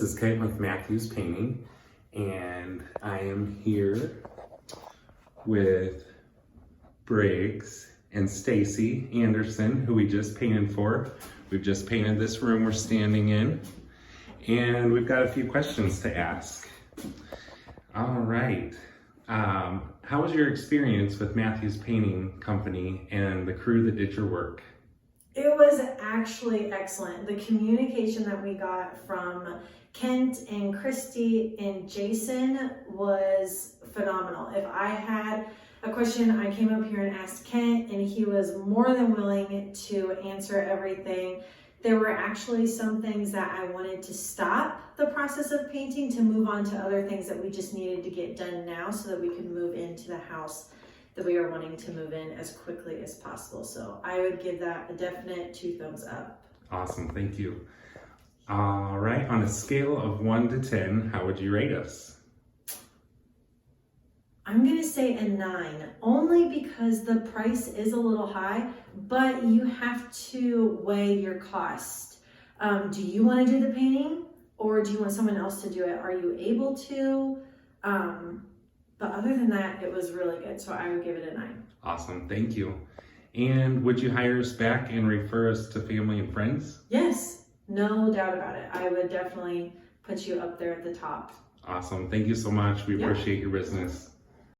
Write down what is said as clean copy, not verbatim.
is Kate with Matthews Painting, and I am here with Briggs and Stacy Anderson, who we just painted for. We've just painted this room we're standing in, and we've got a few questions to ask. All right. How was your experience with Matthews Painting Company and the crew that did your work? It was actually excellent. The communication that we got from Kent and Christy and Jason was phenomenal. If I had a question, I came up here and asked Kent, and he was more than willing to answer everything. There were actually some things that I wanted to stop the process of painting to move on to other things that we just needed to get done now so that we could move into the house that we are wanting to move in as quickly as possible. So I would give that a definite 2 thumbs up. Awesome, thank you. All right, on a scale of 1 to 10, how would you rate us? I'm gonna say a 9, only because the price is a little high, but you have to weigh your cost. Do you wanna do the painting, or do you want someone else to do it? Are you able to? But other than that, it was really good, so I would give it a 9. Awesome, thank you. And would you hire us back and refer us to family and friends? Yes, no doubt about it. I would definitely put you up there at the top. Awesome, thank you so much. We appreciate your business.